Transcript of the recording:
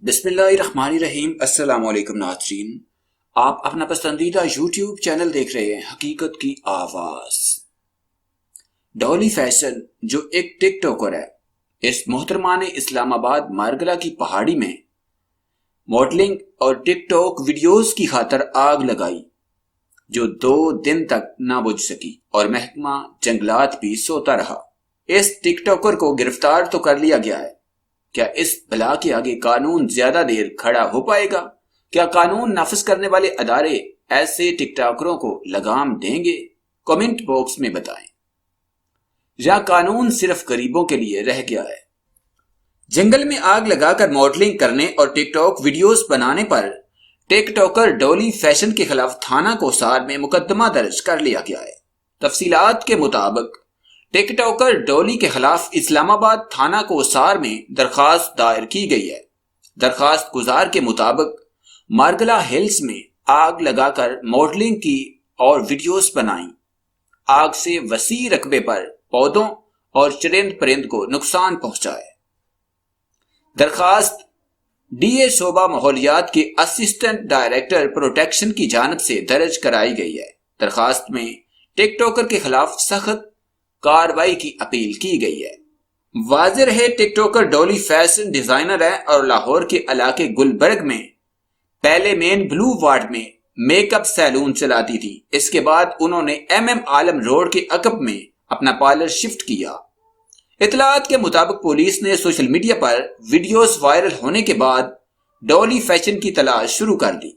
بسم اللہ الرحمن الرحیم۔ السلام علیکم ناظرین، آپ اپنا پسندیدہ یوٹیوب چینل دیکھ رہے ہیں حقیقت کی آواز۔ ڈولی فیشن جو ایک ٹک ٹاکر ہے، اس محترمہ نے اسلام آباد مارگلہ کی پہاڑی میں ماڈلنگ اور ٹک ٹاک ویڈیوز کی خاطر آگ لگائی جو 2 دن تک نہ بجھ سکی اور محکمہ جنگلات بھی سوتا رہا۔ اس ٹک ٹاکر کو گرفتار تو کر لیا گیا ہے، کیا اس بلا کے آگے قانون زیادہ دیر کھڑا ہو پائے گا؟ کیا قانون نافذ کرنے والے ادارے ایسے ٹک ٹاکروں کو لگام دیں گے؟ کمنٹ باکس میں بتائیں۔ یا قانون صرف غریبوں کے لیے رہ گیا ہے؟ جنگل میں آگ لگا کر ماڈلنگ کرنے اور ٹک ٹاک ویڈیوز بنانے پر ٹک ٹاکر ڈولی فیشن کے خلاف تھانہ کوسار میں مقدمہ درج کر لیا گیا ہے۔ تفصیلات کے مطابق ٹک ٹاکر ڈولی کے خلاف اسلام آباد تھانہ کوسار میں درخواست دائر کی گئی ہے۔ درخواست گزار کے مطابق مارگلہ ہلز میں آگ لگا کر ماڈلنگ کی اور ویڈیوز بنائیں۔ آگ سے وسیع رقبے پر پودوں اور چرند پرند کو نقصان پہنچا ہے۔ درخواست ڈی اے شعبہ ماحولیات کے اسسٹنٹ ڈائریکٹر پروٹیکشن کی جانب سے درج کرائی گئی ہے۔ درخواست میں ٹک ٹاکر کے خلاف سخت کارروائی کی اپیل کی گئی ہے۔ واضح رہے ٹک ٹاکر ڈولی فیشن ڈیزائنر ہے اور لاہور کے علاقے گلبرگ میں پہلے مین بلو وارڈ میں میک اپ سیلون چلاتی تھی۔ اس کے بعد انہوں نے ایم عالم روڈ کے عقب میں اپنا پارلر شفٹ کیا۔ اطلاعات کے مطابق پولیس نے سوشل میڈیا پر ویڈیوز وائرل ہونے کے بعد ڈولی فیشن کی تلاش شروع کر دی۔